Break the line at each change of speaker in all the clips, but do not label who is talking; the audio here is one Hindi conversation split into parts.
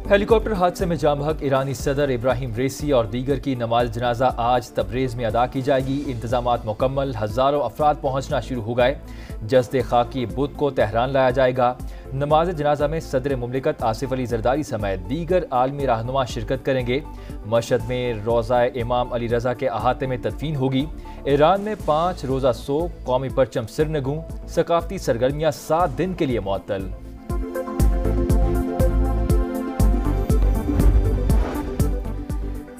हेलीकॉप्टर हादसे में जाँ बहक ईरानी सदर इब्राहिम रेसी और दीगर की नमाज जनाजा आज तब्रेज़ में अदा की जाएगी। इंतजामात मुकम्मल, हज़ारों अफराद पहुँचना शुरू हो गए। जस्द खाकी बुध को तेहरान लाया जाएगा। नमाज जनाजा में सदर मुमलिकत आसिफ अली जरदारी समेत दीगर आलमी रहनुमा शिरकत करेंगे। मशहद में रोज़ा इमाम अली रज़ा के अहाते में तदफीन होगी। ईरान में 5 रोज़ा सोग, कौमी परचम सिरनगू, सकाफती सरगर्मियाँ 7 दिन के लिए मुअत्तल।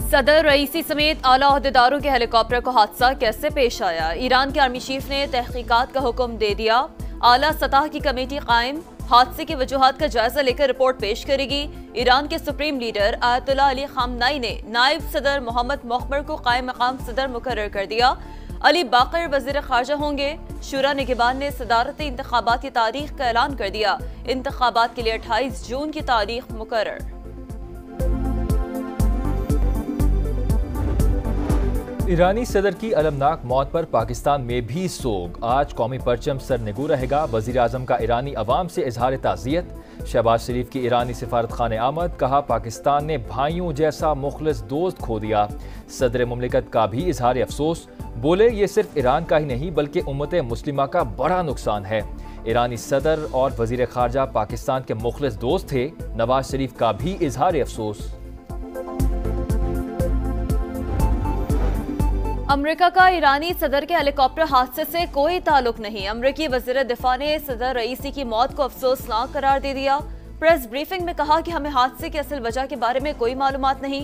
सदर रईसी समेत आला ओहदेदारों के हेलीकॉप्टर को हादसा कैसे पेश आया? ईरान के आर्मी चीफ ने तहकीकात का हुक्म दे दिया। आला सतह की कमेटी कायम, हादसे की वजूहात का जायजा लेकर रिपोर्ट पेश करेगी। ईरान के सुप्रीम लीडर आयतुल्लाह अली खामनाई ने नायब सदर मोहम्मद मोखबर को कायम मकाम सदर मुकर्रर कर दिया। अली बाकर वजीर खारजा होंगे। शुरा निगहबान ने सदारती इंतखाबात की तारीख का ऐलान कर दिया। इंतखाबात के लिए 28 जून की तारीख मुकर्रर।
ईरानी सदर की अलमनाक मौत पर पाकिस्तान में भी सोग। आज कौमी परचम सरनिगू रहेगा। वजीर आजम का ईरानी अवाम से इजहार ताज़ियत। शहबाज शरीफ की ईरानी सिफारत खाने आमद, कहा पाकिस्तान ने भाइयों जैसा मुखलिस दोस्त खो दिया। सदर मुमलिकत का भी इजहार अफसोस, बोले ये सिर्फ ईरान का ही नहीं बल्कि उम्मत मुस्लिमा का बड़ा नुकसान है। ईरानी सदर और वजीर खारजा पाकिस्तान के मुखलिस दोस्त थे। नवाज शरीफ का भी इजहार अफसोस।
अमेरिका का ईरानी सदर के हेलीकॉप्टर हादसे से कोई ताल्लुक नहीं। अमेरिकी वज़ीर दिफा ने सदर रईसी की मौत को अफसोसनाक करार दे दिया। प्रेस ब्रीफिंग में कहा कि हमें हादसे की असल वजह के बारे में कोई मालूमात नहीं,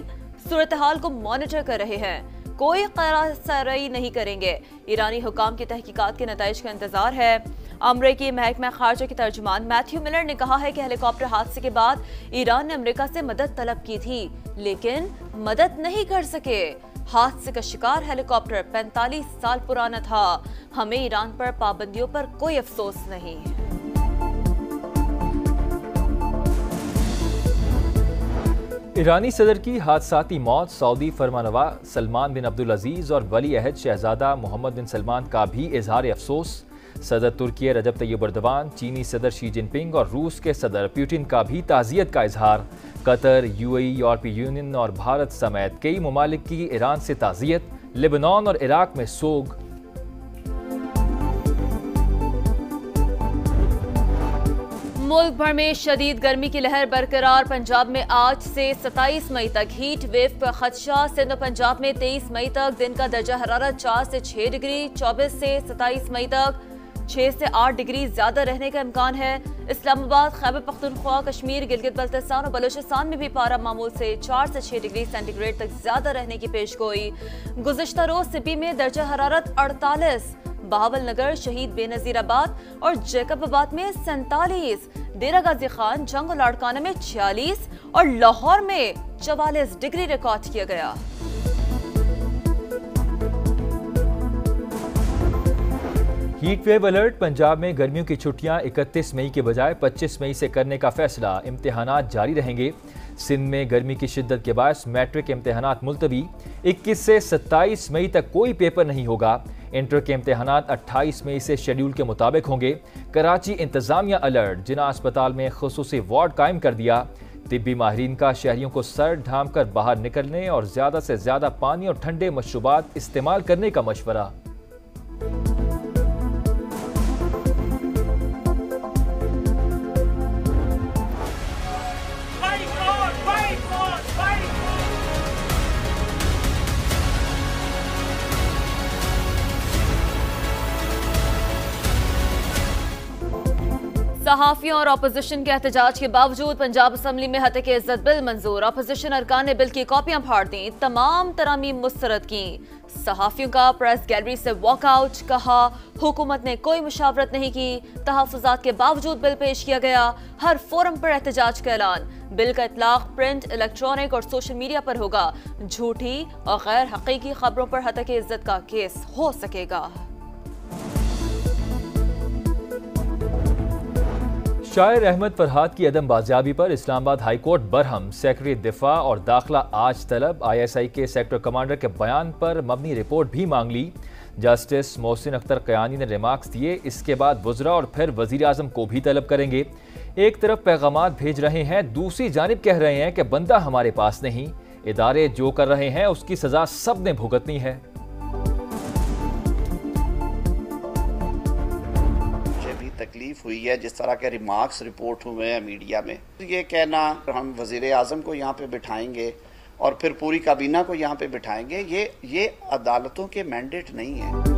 सूरत हाल को मॉनिटर कर रहे हैं, कोई क़रारदाई नहीं करेंगे। ईरानी हुकाम की तहकीकात के नताइज का इंतजार है। अमेरिकी महकमा खारजा के तर्जुमान मैथ्यू मिलर ने कहा है कि हेलीकॉप्टर हादसे के बाद ईरान ने अमेरिका से मदद तलब की थी, लेकिन मदद नहीं कर सके। हादसे का शिकार हेलीकॉप्टर 45 साल पुराना था। हमें ईरान पर पाबंदियों पर कोई अफसोस नहीं।
ईरानी सदर की हादसाती मौत, सऊदी फरमानवा सलमान बिन अब्दुल अजीज और वली अहद शहजादा मोहम्मद बिन सलमान का भी इजहार अफसोस। सदर तुर्की रजब तैयब एर्दोगान, चीनी सदर शी जिनपिंग और रूस के सदर पुतिन का भी ताज़ियत का इजहार। कतर, यूएई, यूरोपीय यूनियन और भारत समेत कई ममालिक की ईरान से ताज़ियत। लेबनान और इराक में सोग।
मुल्क भर में शदीद गर्मी की लहर बरकरार। पंजाब में आज से 27 मई तक हीट वेव का खदशा। सिंध और पंजाब में 23 मई तक दिन का दर्जा हरारत 4 से 6 डिग्री, 24 से 27 मई तक 6 से 8 डिग्री ज्यादा रहने का इम्कान है। इस्लामाबाद, खैबर पख्तूनख्वा, कश्मीर, गिलगित बल्तिस्तान और बलूचिस्तान में भी पारा मामूल से 4 से 6 डिग्री सेंटीग्रेड तक ज्यादा रहने की पेशगोई। गुज़िश्ता रोज सिपी में दर्जा हरारत 48, बहावल नगर, शहीद बेनजीराबाद और जैकबाबाद में 47, डेरा गाजी खान, जंग और लाड़काना में 46 और लाहौर में 44 डिग्री रिकॉर्ड किया गया।
Heat wave alert. पंजाब में गर्मियों की छुट्टियां 31 मई के बजाय 25 मई से करने का फैसला। इम्तिहानात जारी रहेंगे। सिंध में गर्मी की शिद्दत के बायस मैट्रिक इम्तिहानात मुलतवी। 21 से 27 मई तक कोई पेपर नहीं होगा। इंटर के इम्तिहानात 28 मई से शेड्यूल के मुताबिक होंगे। कराची इंतजामिया अलर्ट, जिना अस्पताल में खुसूसी वार्ड कायम कर दिया। तिब्बी माहिरीन का शहरियों को सर ढांप कर बाहर निकलने और ज्यादा से ज्यादा पानी और ठंडे मशरूबात इस्तेमाल करने का मशवरा।
सहाफियों और अपोजिशन के एहतजाज के बावजूद पंजाब असम्बली में हतक इज्जत बिल मंजूर। अपोजिशन अरकान ने बिल की कॉपियां फाड़ दी, तमाम तरामीम मुस्तरद की। सहाफियों का प्रेस गैलरी से वॉकआउट, कहा हुकूमत ने कोई मुशावरत नहीं की। तहफ़्फ़ुज़ात के बावजूद बिल पेश किया गया। हर फोरम पर एहतजाज का ऐलान। बिल का इतलाक प्रिंट, इलेक्ट्रॉनिक और सोशल मीडिया पर होगा। झूठी और गैर हकीकी खबरों पर हतक इज्जत का केस हो सकेगा।
शायर अहमद फरहाद की अदम बाजियाबी पर Islamabad high court Barham. Secretary दिफा और दाखिला आज तलब। ISI के सेक्टर कमांडर के बयान पर मबनी रिपोर्ट भी मांग ली। जस्टिस मोहसिन अख्तर कयानी ने रिमार्क्स दिए। इसके बाद वज़रा और फिर वज़ीर आज़म को भी तलब करेंगे। एक तरफ पैगामात भेज रहे हैं, दूसरी जानिब कह रहे हैं कि बंदा हमारे पास नहीं, इदारे जो कर रहे हैं उसकी सजा सब ने भुगतनी है।
मुझे भी तकलीफ हुई है जिस तरह के रिमार्क्स रिपोर्ट हुए हैं मीडिया में। ये कहना हम वजीर आजम को यहाँ पे बिठाएंगे और फिर पूरी काबीना को यहाँ पे बिठाएंगे, ये अदालतों के मैंडेट नहीं है।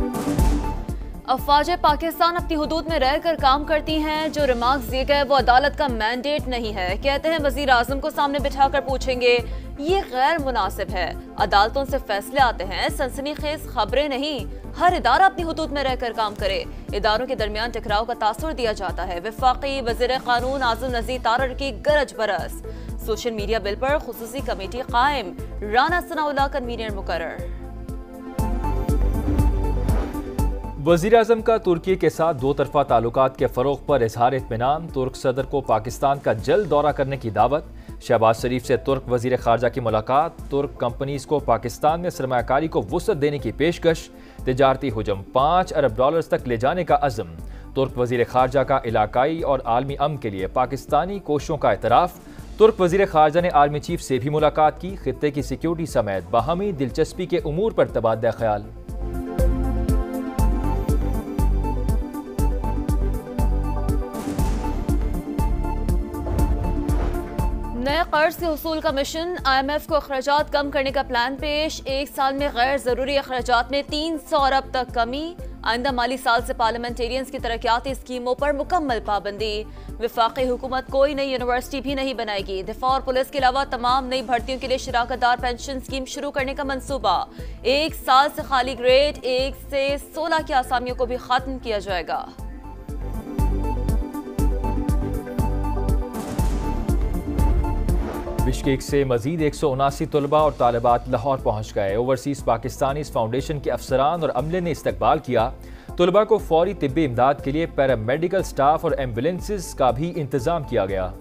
अफवाज पाकिस्तान अपनी हुदूद में रहकर काम करती हैं। जो रिमार्क्स दिए गए वो अदालत का मैंडेट नहीं है। कहते हैं वजीर आजम को सामने बिठाकर पूछेंगे, ये गैर मुनासिब है। अदालतों से फैसले आते हैं, सनसनीखेज खबरें नहीं। हर इदारा अपनी हुदूद में रहकर काम करे। इदारों के दरमियान टकराव का तासुर दिया जाता है। वफाकी वजीर कानून आज़म नज़ीर तारड़ की गरज बरस। सोशल मीडिया बिल पर खुसूसी कमेटी कायम, राना सनाउल्लाह कन्वीनर मुकर्रर।
वज़ीर आज़म का तुर्की के साथ दो तरफा ताल्लुकात के फ़रोग़ पर इज़हार इत्मीनान। तुर्क सदर को पाकिस्तान का जल्द दौरा करने की दावत। शहबाज शरीफ से तुर्क वज़ीर ख़ारजा की मुलाकात। तुर्क कंपनीज़ को पाकिस्तान में सरमायाकारी को वुसअत देने की पेशकश। तिजारती हुजम $5 अरब तक ले जाने का अज़म। तुर्क वज़ीर ख़ारजा का इलाकाई और आलमी अमन के लिए पाकिस्तानी कोशिशों का एतराफ़। तुर्क वज़ीर ख़ारजा ने आर्मी चीफ से भी मुलाकात की। खित्ते की सिक्योरिटी समेत बाहमी दिलचस्पी के उमूर पर तबादला ख्याल।
नए कर्ज के हुसूल का मिशन। IMF को अखराजात कम करने का प्लान पेश। एक साल में गैर जरूरी अखराजात में 300 अरब तक कमी। आइंदा माली साल से पार्लियामेंटेरियंस की तरक्याती स्कीमों पर मुकम्मल पाबंदी। वफाकी हुकूमत कोई नई यूनिवर्सिटी भी नहीं बनाएगी। दिफा और पुलिस के अलावा तमाम नई भर्तियों के लिए शराकतदार पेंशन स्कीम शुरू करने का मंसूबा। एक साल से खाली ग्रेड 1 से 16 की आसामियों को भी खत्म किया जाएगा।
बिश्केक से मजीद 179 तलबा और तालिबात लाहौर पहुँच गए। ओवरसीज़ पाकिस्तानीज़ फाउंडेशन के अफसरान और अमले ने इस्तकबाल किया। तलबा को फौरी तिब्बी इमदाद के लिए पैरामेडिकल स्टाफ और एम्बुलेंसेस का भी इंतजाम किया गया।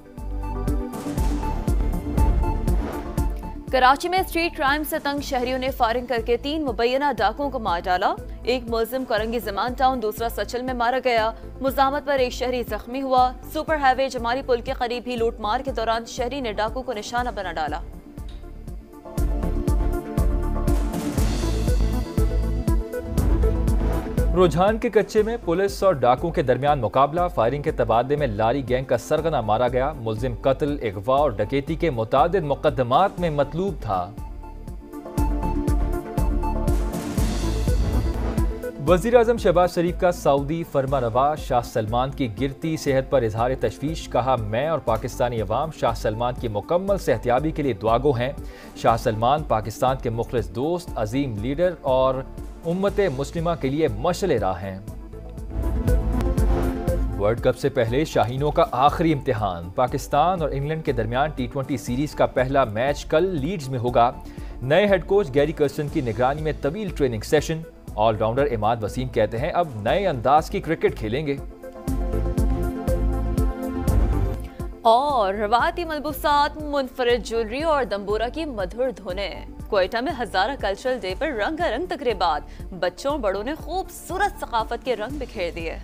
कराची में स्ट्रीट क्राइम से तंग शहरियों ने फायरिंग करके 3 मुबैना डाकुओं को मार डाला। एक मुलजिम करंगी जमान टाउन, दूसरा सचल में मारा गया। मुजामत पर एक शहरी जख्मी हुआ। सुपर हाईवे जमाली पुल के करीब ही लूटमार के दौरान शहरी ने डाकू को निशाना बना डाला।
रुझान के कच्चे में पुलिस और डाकुओं के दरमियान मुकाबला। फायरिंग के तबादले में लारी गैंग का सरगना मारा गया। मुलजिम कत्ल, अगवा और डकैती के मुतादिद मुकदमात में मतलूब था। वज़ीर आज़म शहबाज शरीफ का सऊदी फरमानरवा शाह सलमान की गिरती सेहत पर इजहार तशवीश। कहा, मैं और पाकिस्तानी अवाम शाह सलमान की मुकम्मल सेहतियाबी के लिए दुआगो हैं। शाह सलमान पाकिस्तान के मुखलिस दोस्त, अजीम लीडर और उम्मत मुस्लिमा के लिए मशअल राह हैं। वर्ल्ड कप से पहले शाहीनों का आखिरी इम्तिहान। पाकिस्तान और इंग्लैंड के दरमियान T20 सीरीज का पहला मैच कल लीड्स में होगा। नए हेड कोच गैरी कर्स्टन की निगरानी में तवील training session. Allrounder Imad Wasim कहते हैं, अब नए अंदाज की क्रिकेट खेलेंगे।
और रवायती मलबूसात, मुनफरिद ज्वेलरी और दम्बूरा की मधुर धुनें। क्वेटा में हजारा कल्चरल डे पर रंगारंग तकरीबात। बच्चों बड़ों ने खूबसूरत सकाफत के रंग बिखेर दिए।